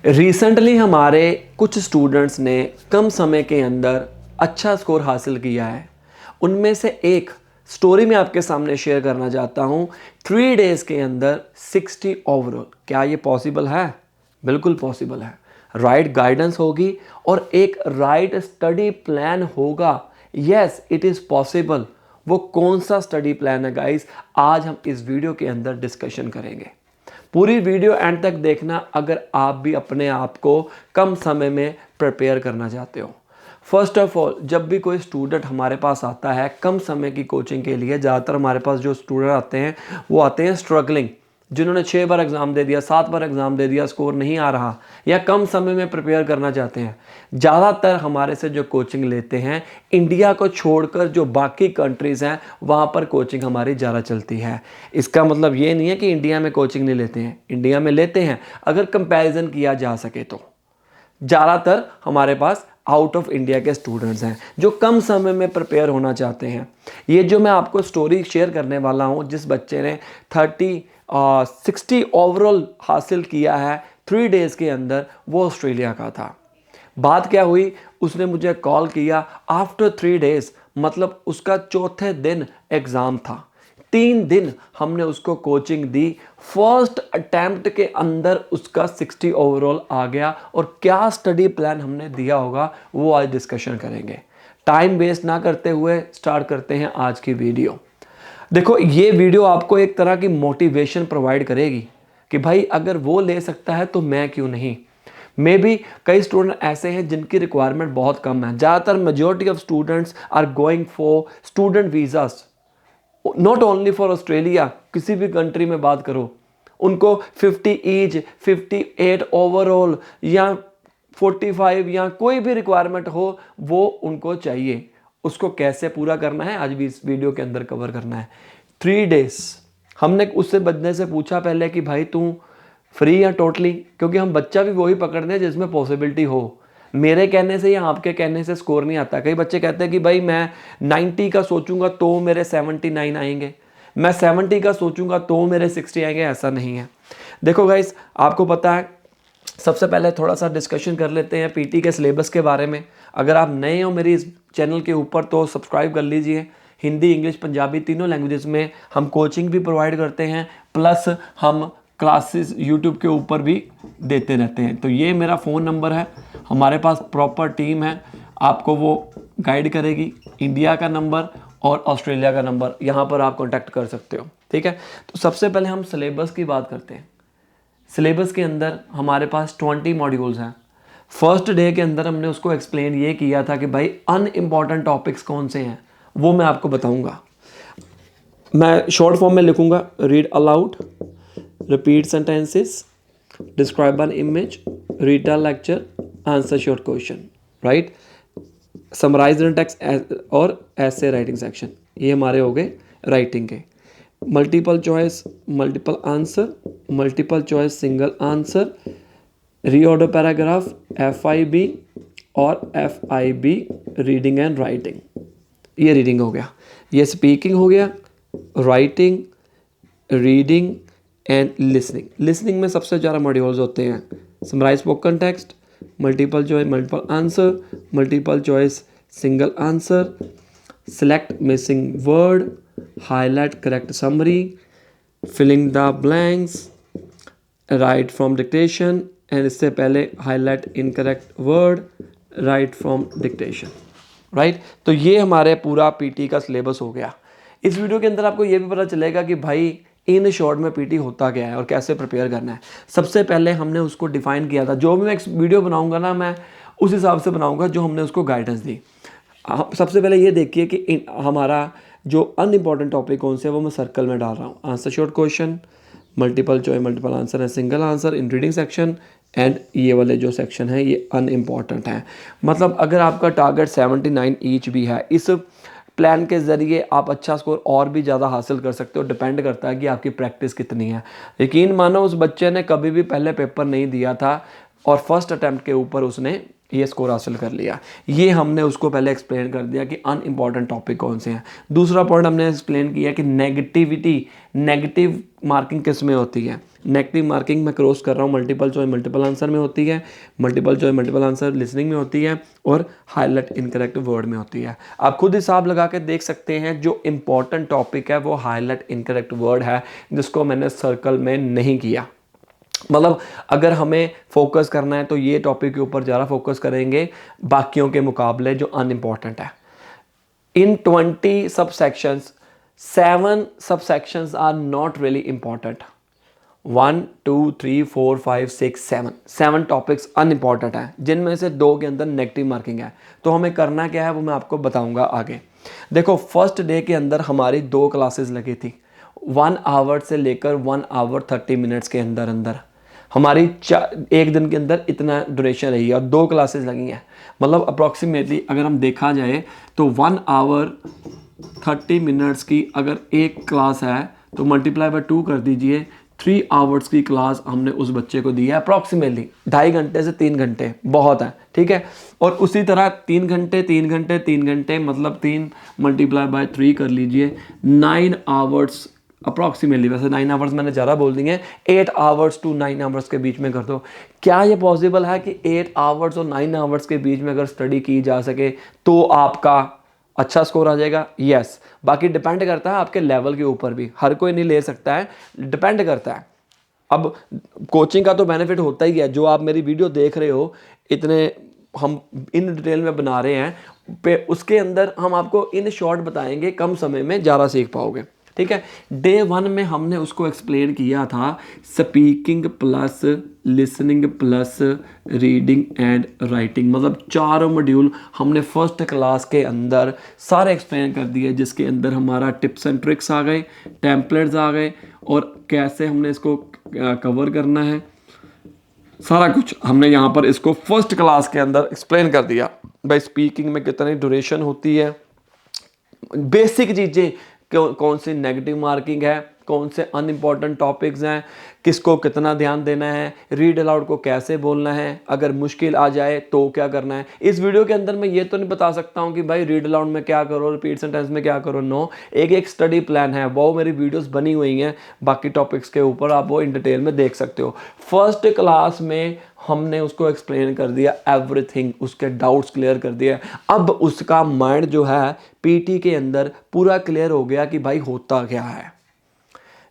Recently हमारे कुछ students ने कम समय के अंदर अच्छा स्कोर हासिल किया है। उनमें से एक स्टोरी मैं आपके सामने शेयर करना चाहता हूँ। 3 डेज़ के अंदर 60 ओवरऑल। क्या ये पॉसिबल है? बिल्कुल पॉसिबल है। राइट गाइडेंस होगी और एक राइट स्टडी प्लान होगा। Yes, it is possible. वो कौन सा स्टडी प्लान है गाइस, आज हम इस वीडियो के अंदर डिस्कशन करेंगे। पूरी वीडियो एंड तक देखना अगर आप भी अपने आप को कम समय में प्रिपेयर करना चाहते हो। फर्स्ट ऑफ ऑल, जब भी कोई स्टूडेंट हमारे पास आता है कम समय की कोचिंग के लिए, ज़्यादातर हमारे पास जो स्टूडेंट आते हैं वो आते हैं स्ट्रगलिंग, जिन्होंने 6 बार एग्ज़ाम दे दिया, 7 बार एग्ज़ाम दे दिया, स्कोर नहीं आ रहा, या कम समय में प्रिपेयर करना चाहते हैं। ज़्यादातर हमारे से जो कोचिंग लेते हैं, इंडिया को छोड़कर जो बाकी कंट्रीज़ हैं वहाँ पर कोचिंग हमारी ज़्यादा चलती है। इसका मतलब ये नहीं है कि इंडिया में कोचिंग नहीं लेते हैं, इंडिया में लेते हैं, अगर कंपैरिजन किया जा सके तो। ज़्यादातर हमारे पास आउट ऑफ इंडिया के स्टूडेंट्स हैं जो कम समय में प्रिपेयर होना चाहते हैं। ये जो मैं आपको स्टोरी शेयर करने वाला हूँ, जिस बच्चे ने 60 ओवरऑल हासिल किया है 3 डेज़ के अंदर, वो ऑस्ट्रेलिया का था। बात क्या हुई, उसने मुझे कॉल किया आफ्टर 3 डेज़, मतलब उसका चौथे दिन एग्ज़ाम था। 3 दिन हमने उसको कोचिंग दी, फर्स्ट अटैम्प्ट के अंदर उसका 60 ओवरऑल आ गया। और क्या स्टडी प्लान हमने दिया होगा वो आज डिस्कशन करेंगे। टाइम वेस्ट ना करते हुए स्टार्ट करते हैं आज की वीडियो। देखो, ये वीडियो आपको एक तरह की मोटिवेशन प्रोवाइड करेगी कि भाई अगर वो ले सकता है तो मैं क्यों नहीं। मे बी कई स्टूडेंट ऐसे हैं जिनकी रिक्वायरमेंट बहुत कम है। ज़्यादातर majority of students are going for student visas, not only for Australia, किसी भी कंट्री में बात करो, उनको 50 ईच, 58 ओवरऑल या 45 या कोई भी रिक्वायरमेंट हो वो उनको चाहिए। उसको कैसे पूरा करना है आज भी इस वीडियो के अंदर कवर करना है। 3 डेज़ हमने उससे बंदे से पूछा पहले कि भाई तू फ्री या टोटली, क्योंकि हम बच्चा भी वही पकड़ते हैं जिसमें पॉसिबिलिटी हो। मेरे कहने से या आपके कहने से स्कोर नहीं आता। कई बच्चे कहते हैं कि भाई मैं 90 का सोचूंगा तो मेरे 79 आएंगे, मैं 70 का सोचूंगा तो मेरे 60 आएंगे। ऐसा नहीं है। देखो गाइस, आपको पता है, सबसे पहले थोड़ा सा डिस्कशन कर लेते हैं पीटी के सिलेबस के बारे में। अगर आप नए हो मेरी इस चैनल के ऊपर तो सब्सक्राइब कर लीजिए। हिंदी, इंग्लिश, पंजाबी तीनों लैंग्वेजेस में हम कोचिंग भी प्रोवाइड करते हैं, प्लस हम क्लासेस यूट्यूब के ऊपर भी देते रहते हैं। तो ये मेरा फ़ोन नंबर है, हमारे पास प्रॉपर टीम है, आपको वो गाइड करेगी। इंडिया का नंबर और ऑस्ट्रेलिया का नंबर, यहाँ पर आप कॉन्टैक्ट कर सकते हो। ठीक है, तो सबसे पहले हम सिलेबस की बात करते हैं। सिलेबस के अंदर हमारे पास 20 मॉड्यूल्स हैं। फर्स्ट डे के अंदर हमने उसको एक्सप्लेन ये किया था कि भाई अनइम्पॉर्टेंट टॉपिक्स कौन से हैं वो मैं आपको बताऊंगा। मैं शॉर्ट फॉर्म में लिखूंगा, read aloud, repeat sentences, describe an image, read the lecture, answer short question, write, summarize in text और ऐसे राइटिंग सेक्शन। ये हमारे हो गए राइटिंग के। Multiple choice, multiple answer, multiple choice single answer, reorder paragraph, FIB और FIB reading and writing. ये reading हो गया, ये स्पीकिंग हो गया, writing, reading and listening. Listening में सबसे ज़्यादा मॉड्यूल्स होते हैं। Summarize spoken text, multiple choice multiple answer, multiple choice single answer, select missing word, highlight correct summary, filling the blanks, write from dictation, and इससे पहले highlight incorrect word, write from dictation, right. तो ये हमारे पूरा PT का syllabus हो गया। इस वीडियो के अंदर आपको ये भी पता चलेगा कि भाई इन शॉर्ट में पीटी होता क्या है और कैसे प्रिपेयर करना है। सबसे पहले हमने उसको डिफाइन किया था। जो भी मैं वीडियो बनाऊंगा ना, मैं उस हिसाब से बनाऊंगा जो हमने उसको गाइडेंस दी। सबसे पहले ये देखिए कि हमारा जो अनइम्पॉर्टेंट टॉपिक कौन से है वो मैं सर्कल में डाल रहा हूँ। Answer short question, multiple choice multiple answer है, single answer, in reading section, and ये वाले जो सेक्शन है ये अनइम्पॉर्टेंट हैं। मतलब अगर आपका टारगेट 79 ईच भी है, इस प्लान के ज़रिए आप अच्छा स्कोर और भी ज़्यादा हासिल कर सकते हो। डिपेंड करता है कि आपकी प्रैक्टिस कितनी है। यकीन मानो उस बच्चे ने कभी भी पहले पेपर नहीं दिया था और फर्स्ट अटैम्प्ट के ऊपर उसने ये स्कोर हासिल कर लिया। ये हमने उसको पहले एक्सप्लेन कर दिया कि अनइम्पॉर्टेंट टॉपिक कौन से हैं। दूसरा पॉइंट हमने एक्सप्लेन किया कि नेगेटिव मार्किंग किस में होती है। नेगेटिव मार्किंग मैं क्रॉस कर रहा हूँ, मल्टीपल चॉइस मल्टीपल आंसर में होती है, multiple choice multiple answer listening में होती है, और हाईलाइट इनकरेक्ट वर्ड में होती है। आप खुद हिसाब लगा के देख सकते हैं, जो इंपॉर्टेंट टॉपिक है वो हाईलाइट इनकरेक्ट वर्ड है, जिसको मैंने सर्कल में नहीं किया। मतलब अगर हमें फोकस करना है तो ये टॉपिक के ऊपर ज़्यादा फोकस करेंगे बाकियों के मुकाबले जो अनइम्पॉर्टेंट है। In 20 subsections 7 subsections are not really important. 1 2 3 4 5 6 7 topics unimportant हैं, जिनमें से 2 के अंदर नेगेटिव मार्किंग है। तो हमें करना क्या है वो मैं आपको बताऊंगा आगे। देखो, फर्स्ट डे के अंदर हमारी 2 क्लासेस लगी थी, 1 आवर से लेकर 1 आवर 30 मिनट्स के अंदर अंदर हमारी एक दिन के अंदर इतना ड्यूरेशन रही है, और 2 क्लासेस लगी हैं। मतलब अप्रॉक्सीमेटली अगर हम देखा जाए तो 1 आवर 30 मिनट्स की अगर एक क्लास है तो मल्टीप्लाई बाय 2 कर दीजिए, 3 आवर्स की क्लास हमने उस बच्चे को दी है। अप्रॉक्सीमेटली 2.5 घंटे से 3 घंटे बहुत है, ठीक है। और उसी तरह 3 घंटे 3 घंटे 3 घंटे मतलब 3 मल्टीप्लाई बाय 3 कर लीजिए, 9 आवर्स अप्रॉक्सीमेटली। वैसे 9 आवर्स मैंने ज़्यादा बोल दिए हैं, 8 आवर्स टू 9 आवर्स के बीच में कर दो। क्या ये पॉसिबल है कि 8 आवर्स और 9 आवर्स के बीच में अगर स्टडी की जा सके तो आपका अच्छा स्कोर आ जाएगा? यस। बाकी डिपेंड करता है आपके लेवल के ऊपर भी, हर कोई नहीं ले सकता है, डिपेंड करता है। अब कोचिंग का तो बेनिफिट होता ही है, जो आप मेरी वीडियो देख रहे हो, इतने हम इन डिटेल में बना रहे हैं पे, उसके अंदर हम आपको इन शॉर्ट बताएंगे, कम समय में ज़्यादा सीख पाओगे, ठीक है। डे 1 में हमने उसको एक्सप्लेन किया था speaking plus listening plus reading and writing, मतलब 4 मॉड्यूल हमने फर्स्ट क्लास के अंदर सारे एक्सप्लेन कर दिए, जिसके अंदर हमारा टिप्स एंड ट्रिक्स आ गए, टेम्पलेट्स आ गए, और कैसे हमने इसको कवर करना है, सारा कुछ हमने यहाँ पर इसको फर्स्ट क्लास के अंदर एक्सप्लेन कर दिया। भाई स्पीकिंग में कितनी ड्यूरेशन होती है, बेसिक चीज़ें, कौन सी नेगेटिव मार्किंग है, कौन से अनइम्पॉर्टेंट टॉपिक्स हैं, किसको कितना ध्यान देना है, रीड अलाउड को कैसे बोलना है, अगर मुश्किल आ जाए तो क्या करना है। इस वीडियो के अंदर मैं ये तो नहीं बता सकता हूँ कि भाई रीड अलाउड में क्या करो, रिपीट सेंटेंस में क्या करो, नो। एक स्टडी प्लान है, वो मेरी वीडियोस बनी हुई हैं बाकी टॉपिक्स के ऊपर, आप वो इन डिटेल में देख सकते हो। फर्स्ट क्लास में हमने उसको एक्सप्लेन कर दिया एवरीथिंग, उसके डाउट्स क्लियर कर दिया। अब उसका माइंड जो है पीटी के अंदर पूरा क्लियर हो गया कि भाई होता क्या है।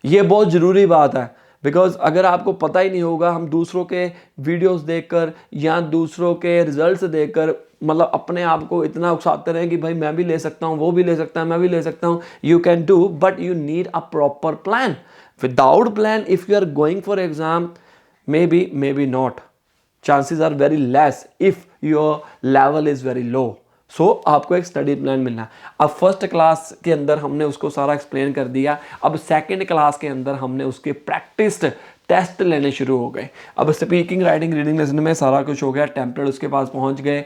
ये बहुत ज़रूरी बात है, बिकॉज अगर आपको पता ही नहीं होगा, हम दूसरों के वीडियोस देखकर या दूसरों के रिजल्ट्स देखकर मतलब अपने आप को इतना उकसाते रहें कि भाई मैं भी ले सकता हूँ, वो भी ले सकता है, मैं भी ले सकता हूँ। You can do, but you need a proper plan. Without plan if you are going for exam, maybe not, chances are very less if your level is very low. So आपको एक study plan मिलना है। अब first class के अंदर हमने उसको सारा एक्सप्लेन कर दिया। अब सेकंड क्लास के अंदर हमने उसके प्रैक्टिस टेस्ट लेने शुरू हो गए। अब स्पीकिंग राइटिंग रीडिंग लिसनिंग में सारा कुछ हो गया, टेम्पलेट उसके पास पहुंच गए,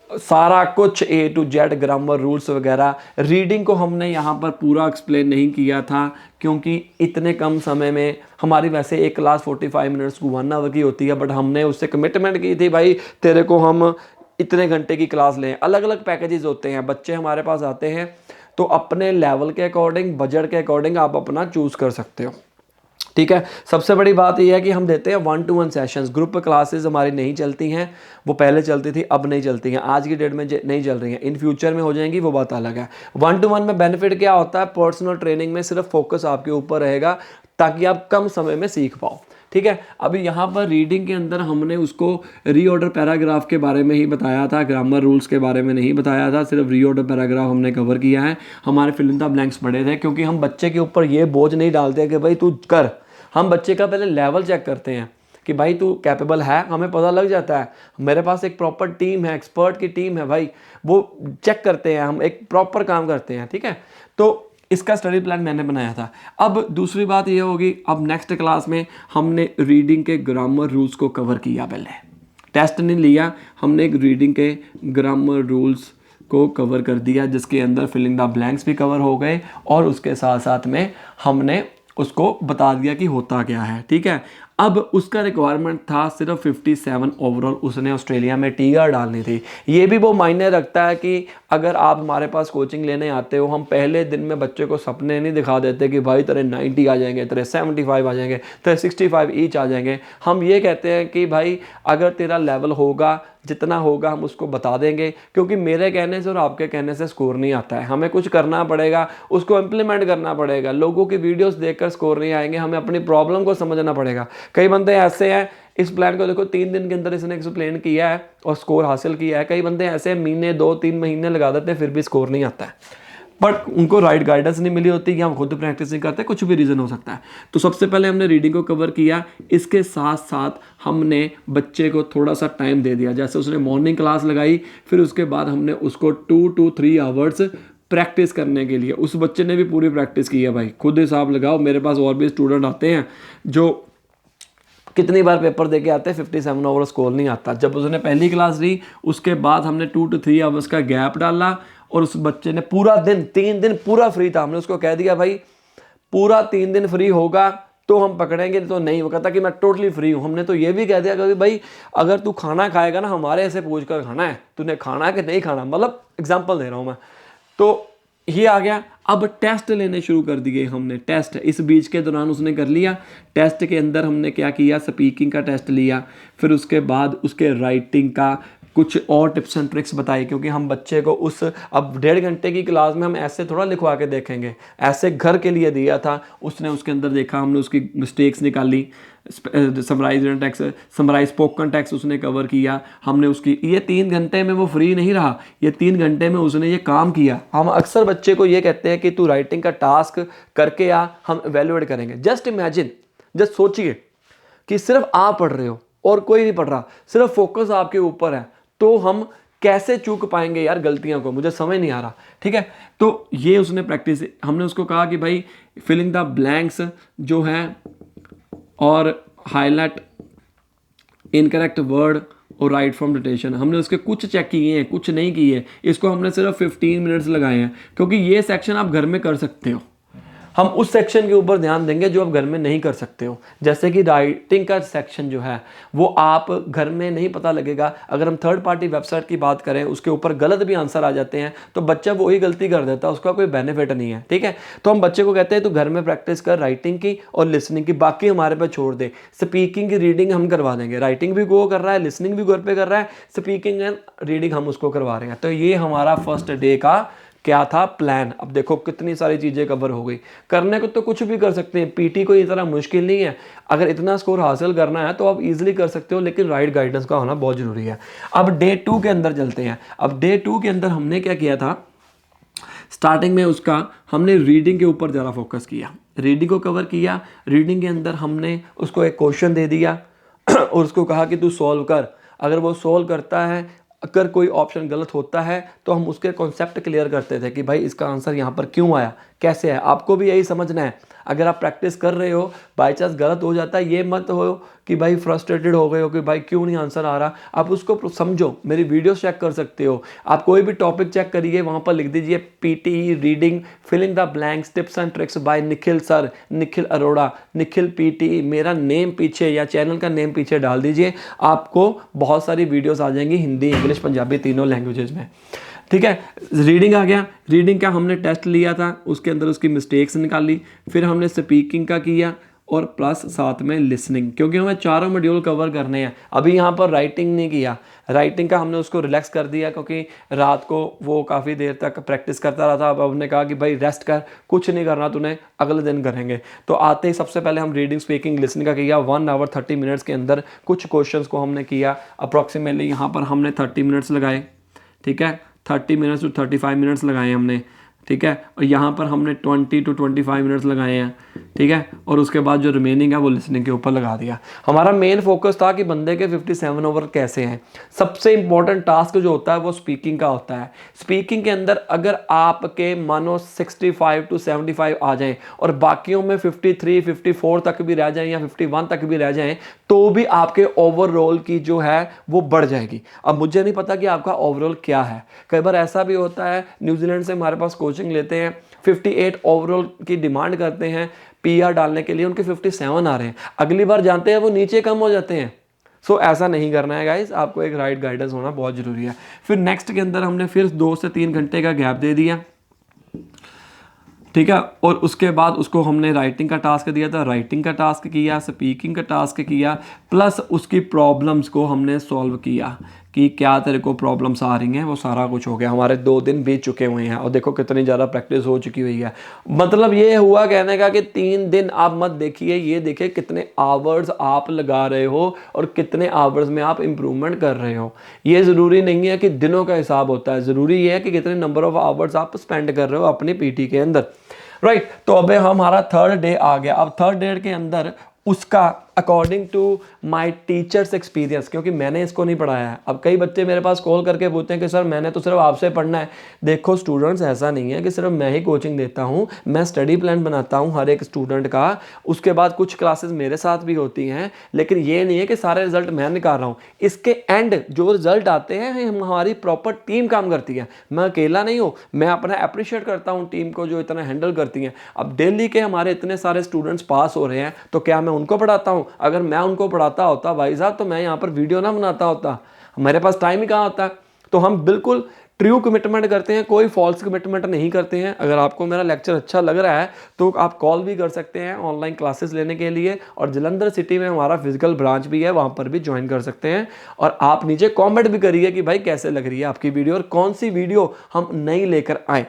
सारा कुछ A to Z grammar rules वगैरह। रीडिंग को हमने यहाँ पर पूरा एक्सप्लेन नहीं किया था क्योंकि इतने कम समय में, हमारी वैसे एक क्लास 45 मिनट्स को 1 आवर की होती है, बट हमने उससे कमिटमेंट की थी भाई तेरे को हम इतने घंटे की क्लास लें। अलग अलग पैकेजेस होते हैं, बच्चे हमारे पास आते हैं तो अपने लेवल के अकॉर्डिंग, बजट के अकॉर्डिंग आप अपना चूज़ कर सकते हो, ठीक है। सबसे बड़ी बात यह है कि हम देते हैं 1-to-1 सेशंस। ग्रुप क्लासेस हमारी नहीं चलती हैं, वो पहले चलती थी, अब नहीं चलती हैं, आज की डेट में नहीं चल रही हैं, इन फ्यूचर में हो जाएंगी, वो बात अलग है। 1-to-1 में बेनिफिट क्या होता है, पर्सनल ट्रेनिंग में सिर्फ फोकस आपके ऊपर रहेगा ताकि आप कम समय में सीख पाओ, ठीक है। अभी यहाँ पर रीडिंग के अंदर हमने उसको रीऑर्डर पैराग्राफ के बारे में ही बताया था, ग्रामर रूल्स के बारे में नहीं बताया था, सिर्फ रीऑर्डर पैराग्राफ हमने कवर किया है। हमारे फिल इन द ब्लैंक्स पड़े थे क्योंकि हम बच्चे के ऊपर ये बोझ नहीं डालते कि भाई तू कर। हम बच्चे का पहले लेवल चेक करते हैं कि भाई तू कैपेबल है, हमें पता लग जाता है। मेरे पास एक प्रॉपर टीम है, एक्सपर्ट की टीम है भाई, वो चेक करते हैं, हम एक प्रॉपर काम करते हैं, ठीक है। तो इसका स्टडी प्लान मैंने बनाया था। अब दूसरी बात ये होगी, अब नेक्स्ट क्लास में हमने रीडिंग के ग्रामर रूल्स को कवर किया। पहले टेस्ट नहीं लिया, हमने रीडिंग के ग्रामर रूल्स को कवर कर दिया, जिसके अंदर फिलिंग द ब्लैंक्स भी कवर हो गए और उसके साथ साथ में हमने उसको बता दिया कि होता क्या है, ठीक है। अब उसका रिक्वायरमेंट था सिर्फ 57 ओवरऑल, उसने ऑस्ट्रेलिया में टीआर डालनी थी। ये भी वो मायने रखता है कि अगर आप हमारे पास कोचिंग लेने आते हो, हम पहले दिन में बच्चे को सपने नहीं दिखा देते कि भाई तेरे 90 आ जाएंगे, तेरे 75 आ जाएंगे, तेरे 65 ईच आ जाएंगे। हम ये कहते हैं कि भाई अगर तेरा लेवल होगा, जितना होगा हम उसको बता देंगे, क्योंकि मेरे कहने से और आपके कहने से स्कोर नहीं आता है। हमें कुछ करना पड़ेगा, उसको इम्प्लीमेंट करना पड़ेगा। लोगों की वीडियोस देखकर स्कोर नहीं आएंगे, हमें अपनी प्रॉब्लम को समझना पड़ेगा। कई बंदे ऐसे हैं, इस प्लान को देखो 3 दिन के अंदर इसने एक्सप्लेन किया है और स्कोर हासिल किया है। कई बंदे ऐसे महीने 2-3 महीने लगा देते हैं, फिर भी स्कोर नहीं आता है, बट उनको राइट गाइडेंस नहीं मिली होती कि हम खुद प्रैक्टिस नहीं करते, कुछ भी रीज़न हो सकता है। तो सबसे पहले हमने रीडिंग को कवर किया, इसके साथ साथ हमने बच्चे को थोड़ा सा टाइम दे दिया। जैसे उसने मॉर्निंग क्लास लगाई, फिर उसके बाद हमने उसको 2 to 3 आवर्स प्रैक्टिस करने के लिए, उस बच्चे ने भी पूरी प्रैक्टिस की है भाई। खुद हिसाब लगाओ, मेरे पास और भी स्टूडेंट आते हैं जो कितनी बार पेपर दे के आते हैं, 57 ओवर स्कोर नहीं आता। जब उसने पहली क्लास ली, उसके बाद हमने 2 to 3 आवर्स का गैप डाला और उस बच्चे ने पूरा दिन, 3 दिन पूरा फ्री था। हमने उसको कह दिया भाई पूरा 3 दिन फ्री होगा तो हम पकड़ेंगे, तो नहीं। वो कहता कि मैं टोटली फ्री हूँ। हमने तो ये भी कह दिया कि भाई अगर तू खाना खाएगा ना, हमारे ऐसे पूछ कर खाना है, तूने खाना है कि नहीं खाना, मतलब एग्जाम्पल दे रहा हूँ मैं। तो ये आ गया। अब टेस्ट लेने शुरू कर दिए हमने। टेस्ट इस बीच के दौरान उसने कर लिया। टेस्ट के अंदर हमने क्या किया, स्पीकिंग का टेस्ट लिया, फिर उसके बाद उसके राइटिंग का कुछ और टिप्स एंड ट्रिक्स बताई, क्योंकि हम बच्चे को उस अब 1.5 घंटे की क्लास में हम ऐसे थोड़ा लिखवा के देखेंगे, ऐसे घर के लिए दिया था। उसने उसके अंदर देखा, हमने उसकी मिस्टेक्स निकाली, summarize text, summarize spoken text उसने कवर किया। हमने उसकी ये 3 घंटे में वो फ्री नहीं रहा, ये 3 घंटे में उसने ये काम किया। हम अक्सर बच्चे को ये कहते हैं कि तू राइटिंग का टास्क करके आ, हम एवेल्युएट करेंगे। जस्ट इमेजिन, जस्ट सोचिए कि सिर्फ आप पढ़ रहे हो और कोई नहीं पढ़ रहा, सिर्फ फोकस आपके ऊपर है, तो हम कैसे चूक पाएंगे यार गलतियों को, मुझे समझ नहीं आ रहा। ठीक है, तो ये उसने प्रैक्टिस, हमने उसको कहा कि भाई फिलिंग द ब्लैंक्स जो है और हाईलाइट इनकरेक्ट वर्ड और राइट फ्रॉम डिटेशन, हमने उसके कुछ चेक किए हैं, कुछ नहीं किए। इसको हमने सिर्फ 15 मिनट्स लगाए हैं, क्योंकि ये सेक्शन आप घर में कर सकते हो। हम उस सेक्शन के ऊपर ध्यान देंगे जो आप घर में नहीं कर सकते हो। जैसे कि राइटिंग का सेक्शन जो है वो आप घर में नहीं पता लगेगा। अगर हम थर्ड पार्टी वेबसाइट की बात करें, उसके ऊपर गलत भी आंसर आ जाते हैं तो बच्चा वही गलती कर देता है, उसका कोई बेनिफिट नहीं है। ठीक है, तो हम बच्चे को कहते हैं तो घर में प्रैक्टिस कर राइटिंग की और लिसनिंग की, बाकी हमारे पे छोड़ दे। स्पीकिंग की रीडिंग हम करवा देंगे, राइटिंग भी वो कर रहा है, लिसनिंग भी घर पे कर रहा है, स्पीकिंग एंड रीडिंग हम उसको करवा रहे हैं। तो ये हमारा फर्स्ट डे का क्या था प्लान। अब देखो कितनी सारी चीज़ें कवर हो गई। करने को तो कुछ भी कर सकते हैं, पीटी कोई इतना मुश्किल नहीं है। अगर इतना स्कोर हासिल करना है तो आप इजीली कर सकते हो, लेकिन राइट गाइडेंस का होना बहुत ज़रूरी है। अब डे 2 के अंदर चलते हैं। अब डे 2 के अंदर हमने क्या किया था, स्टार्टिंग में उसका हमने रीडिंग के ऊपर ज़्यादा फोकस किया, रीडिंग को कवर किया। रीडिंग के अंदर हमने उसको एक क्वेश्चन दे दिया और उसको कहा कि तू सॉल्व कर। अगर वो सॉल्व करता है, अगर कोई ऑप्शन गलत होता है तो हम उसके कॉन्सेप्ट क्लियर करते थे कि भाई इसका आंसर यहाँ पर क्यों आया, कैसे है। आपको भी यही समझना है। अगर आप प्रैक्टिस कर रहे हो, बाई चांस गलत हो जाता है, ये मत हो कि भाई फ्रस्ट्रेटेड हो गए हो कि भाई क्यों नहीं आंसर आ रहा। आप उसको समझो, मेरी वीडियो चेक कर सकते हो, आप कोई भी टॉपिक चेक करिए, वहाँ पर लिख दीजिए PT reading filling the blanks tips and tricks by Nikhil sir, Nikhil Arora, Nikhil PT, मेरा नेम पीछे या चैनल का नेम पीछे डाल दीजिए। आपको बहुत सारी वीडियोस आ जाएंगी, हिंदी इंग्लिश पंजाबी तीनों लैंग्वेजेस में। ठीक है, रीडिंग आ गया। रीडिंग का हमने टेस्ट लिया था, उसके अंदर उसकी मिस्टेक्स निकाली। फिर हमने स्पीकिंग का किया और प्लस साथ में लिसनिंग, क्योंकि हमें चारों मॉड्यूल कवर करने हैं। अभी यहाँ पर राइटिंग नहीं किया, राइटिंग का हमने उसको रिलैक्स कर दिया क्योंकि रात को वो काफ़ी देर तक प्रैक्टिस करता रहा था। अब हमने कहा कि भाई रेस्ट कर, कुछ नहीं करना तूने, अगले दिन करेंगे। तो आते ही सबसे पहले हम रीडिंग स्पीकिंग लिसनिंग का किया। 1 आवर 30 मिनट्स के अंदर कुछ क्वेश्चंस को हमने किया। अप्रॉक्सीमेटली यहाँ पर हमने 30 मिनट्स लगाए। ठीक है, 30 मिनट्स टू 35 मिनट्स लगाए हमने। ठीक है, और यहाँ पर हमने 20 to 25 मिनट्स लगाए हैं। ठीक है, और उसके बाद जो रिमेनिंग है वो लिसनिंग के ऊपर लगा दिया। हमारा मेन फोकस था कि बंदे के 57 ओवर कैसे हैं। सबसे इंपॉर्टेंट टास्क जो होता है वो स्पीकिंग का होता है। स्पीकिंग के अंदर अगर आपके मानो 65 to 75 आ जाएं और बाकियों में 53, 54 तक भी रह जाएं या 51 तक भी रह जाएं, तो भी आपके ओवरऑल की जो है वो बढ़ जाएगी। अब मुझे नहीं पता कि आपका ओवरऑल क्या है। कई बार ऐसा भी होता है, न्यूजीलैंड से हमारे पास कोचिंग लेते हैं, 58 ओवरऑल की डिमांड करते हैं, PR डालने के लिए उनके 57 आ रहे हैं, अगली बार जानते हैं वो नीचे कम हो जाते हैं। सो ऐसा नहीं करना है गाइस, आपको एक राइट गाइडेंस होना बहुत ज़रूरी है। फिर नेक्स्ट के अंदर हमने फिर 2 से 3 घंटे का गैप दे दिया, ठीक है। और उसके बाद उसको हमने राइटिंग का टास्क दिया था, राइटिंग का टास्क किया, स्पीकिंग का टास्क किया, प्लस उसकी प्रॉब्लम्स को हमने सॉल्व किया कि क्या तेरे को प्रॉब्लम्स आ रही हैं, वो सारा कुछ हो गया। हमारे 2 दिन बीत चुके हुए हैं और देखो कितनी ज़्यादा प्रैक्टिस हो चुकी हुई है। मतलब ये हुआ कहने का कि 3 दिन आप मत देखिए, ये देखिए कितने आवर्स आप लगा रहे हो और कितने आवर्स में आप इम्प्रूवमेंट कर रहे हो। ये ज़रूरी नहीं है कि दिनों का हिसाब होता है, ज़रूरी ये है कि कितने नंबर ऑफ आवर्स आप स्पेंड कर रहे हो अपनी PT के अंदर, राइट। तो अब हमारा 3rd डे आ गया। अब 3rd डे के अंदर उसका according to my teachers experience, क्योंकि मैंने इसको नहीं पढ़ाया है। अब कई बच्चे मेरे पास कॉल करके पूछते हैं कि सर मैंने तो सिर्फ आपसे पढ़ना है। देखो स्टूडेंट्स, ऐसा नहीं है कि सिर्फ मैं ही कोचिंग देता हूँ, मैं स्टडी प्लान बनाता हूँ हर एक स्टूडेंट का, उसके बाद कुछ क्लासेस मेरे साथ भी होती हैं, लेकिन ये नहीं है कि सारे रिजल्ट मैं निकाल रहा हूँ। इसके एंड जो रिजल्ट आते हैं हमारी प्रॉपर टीम काम करती है, मैं अकेला नहीं हूँ। मैं अपना अप्रिशिएट करता हूँ टीम को जो इतना हैंडल करती हैं। अब दिल्ली के हमारे इतने सारे स्टूडेंट्स पास हो रहे हैं, तो क्या मैं उनको पढ़ाता हूँ? अगर मैं उनको पढ़ाता होता भाई साहब तो मैं यहाँ पर वीडियो ना बनाता होता, मेरे पास टाइम ही कहाँ होता। तो हम बिल्कुल ट्रू कमिटमेंट करते हैं, कोई फॉल्स कमिटमेंट नहीं करते हैं। अगर आपको मेरा लेक्चर अच्छा लग रहा है तो आप कॉल भी कर सकते हैं ऑनलाइन क्लासेस लेने के लिए, और जलंधर सिटी में हमारा फिजिकल ब्रांच भी है, वहाँ पर भी ज्वाइन कर सकते हैं। और आप नीचे कॉमेंट भी करिए कि भाई कैसे लग रही है आपकी वीडियो और कौन सी वीडियो हम नई लेकर आए।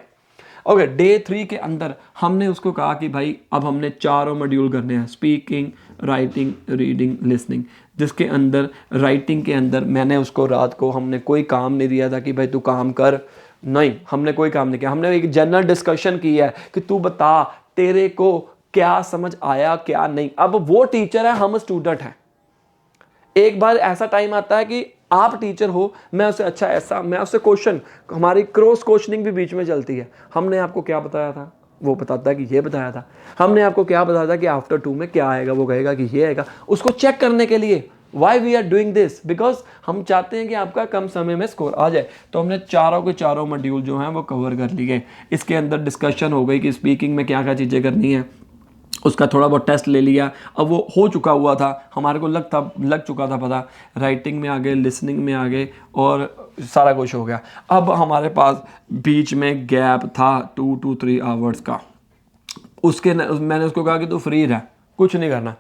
ओके, डे 3 के अंदर हमने उसको कहा कि भाई अब हमने 4 मॉड्यूल करने हैं, स्पीकिंग, राइटिंग, रीडिंग, लिसनिंग। जिसके अंदर राइटिंग के अंदर मैंने उसको रात को हमने कोई काम नहीं दिया था कि भाई तू काम कर, नहीं, हमने कोई काम नहीं किया। हमने एक जनरल डिस्कशन की है कि तू बता तेरे को क्या समझ आया क्या नहीं। अब वो टीचर है, हम स्टूडेंट हैं। एक बार ऐसा टाइम आता है कि आप टीचर हो, मैं उससे अच्छा ऐसा, मैं उससे क्वेश्चन, हमारी क्रॉस क्वेश्चनिंग भी बीच में चलती है। हमने आपको क्या बताया था, वो बताता है कि ये बताया था। हमने आपको क्या बताया था कि आफ्टर 2 में क्या आएगा, वो कहेगा कि ये आएगा। उसको चेक करने के लिए why we are doing this, because हम चाहते हैं कि आपका कम समय में स्कोर आ जाए। तो हमने चारों के चारों मॉड्यूल जो हैं वो कवर कर लिए। इसके अंदर डिस्कशन हो गई कि स्पीकिंग में क्या क्या चीज़ें करनी है, उसका थोड़ा बहुत टेस्ट ले लिया। अब वो हो चुका हुआ था, हमारे को लग चुका था पता। राइटिंग में आ गए, लिसनिंग में आ गए और सारा कुछ हो गया। अब हमारे पास बीच में गैप था 2 to 3 आवर्स का। मैंने उसको कहा कि तू फ्री रह, कुछ नहीं करना,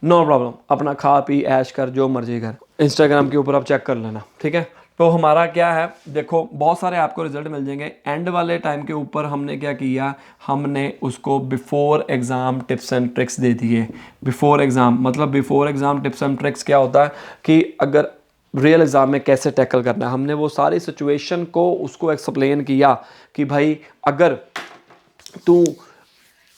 नो प्रॉब्लम, अपना खा पी ऐश कर, जो मर्जी कर, इंस्टाग्राम के ऊपर आप चेक कर लेना, ठीक है। तो हमारा क्या है, देखो बहुत सारे आपको रिजल्ट मिल जाएंगे। एंड वाले टाइम के ऊपर हमने क्या किया, हमने उसको before exam tips and tricks दे दिए। बिफोर एग्ज़ाम मतलब before exam tips and tricks क्या होता है कि अगर रियल एग्ज़ाम में कैसे टैकल करना है, हमने वो सारी सिचुएशन को उसको एक्सप्लेन किया कि भाई अगर तू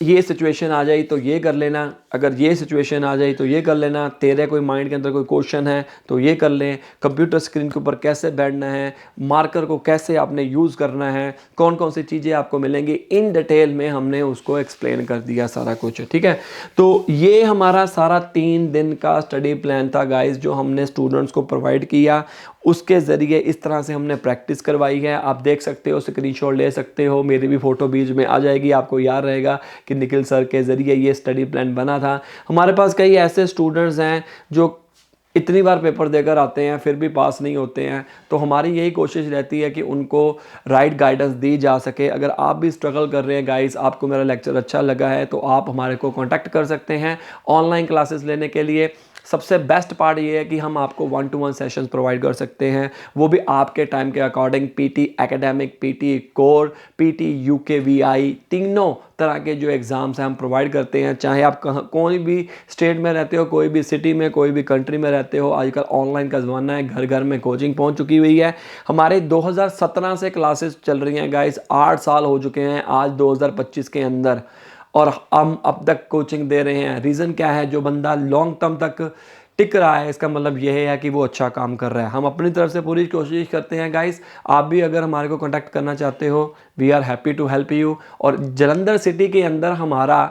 ये सिचुएशन आ जाए तो ये कर लेना, अगर ये सिचुएशन आ जाए तो ये कर लेना, तेरे कोई माइंड के अंदर कोई क्वेश्चन है तो ये कर लें, कंप्यूटर स्क्रीन के ऊपर कैसे बैठना है, मार्कर को कैसे आपने यूज़ करना है, कौन कौन सी चीज़ें आपको मिलेंगी, इन डिटेल में हमने उसको एक्सप्लेन कर दिया सारा कुछ, ठीक है। तो ये हमारा सारा 3 दिन का स्टडी प्लान था गाइस, जो हमने स्टूडेंट्स को प्रोवाइड किया। उसके ज़रिए इस तरह से हमने प्रैक्टिस करवाई है। आप देख सकते हो, स्क्रीनशॉट ले सकते हो, मेरी भी फ़ोटो बीच में आ जाएगी, आपको याद रहेगा कि निखिल सर के ज़रिए ये स्टडी प्लान बना था। हमारे पास कई ऐसे स्टूडेंट्स हैं जो इतनी बार पेपर देकर आते हैं फिर भी पास नहीं होते हैं, तो हमारी यही कोशिश रहती है कि उनको राइट गाइडेंस दी जा सके। अगर आप भी स्ट्रगल कर रहे हैं गाइस, आपको मेरा लेक्चर अच्छा लगा है तो आप हमारे को कांटेक्ट कर सकते हैं ऑनलाइन क्लासेस लेने के लिए। सबसे बेस्ट पार्ट ये है कि हम आपको 1-to-1 सेशंस प्रोवाइड कर सकते हैं, वो भी आपके टाइम के according. PT academic, PT core, PT UKVI, तीनों तरह के जो एग्ज़ाम्स हैं हम प्रोवाइड करते हैं। चाहे आप कोई भी स्टेट में रहते हो, कोई भी सिटी में, कोई भी कंट्री में रहते हो, आजकल ऑनलाइन का ज़माना है, घर घर में कोचिंग पहुंच चुकी हुई है। हमारे 2017 से क्लासेस चल रही हैं गाइस, 8 साल हो चुके हैं आज 2025 के अंदर, और हम अब तक कोचिंग दे रहे हैं। रीज़न क्या है, जो बंदा लॉन्ग टर्म तक टिक रहा है, इसका मतलब यह है कि वो अच्छा काम कर रहा है। हम अपनी तरफ से पूरी कोशिश करते हैं गाइस। आप भी अगर हमारे को कांटेक्ट करना चाहते हो, we are happy to help you. और जलंधर सिटी के अंदर हमारा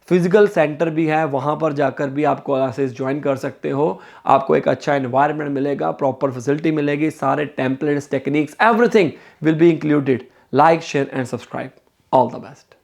फिजिकल सेंटर भी है, वहाँ पर जाकर भी आप क्लासेस ज्वाइन कर सकते हो। आपको एक अच्छा एनवायरनमेंट मिलेगा, प्रॉपर फैसिलिटी मिलेगी, सारे templates, techniques, everything will be included. Like, share and subscribe. All the best.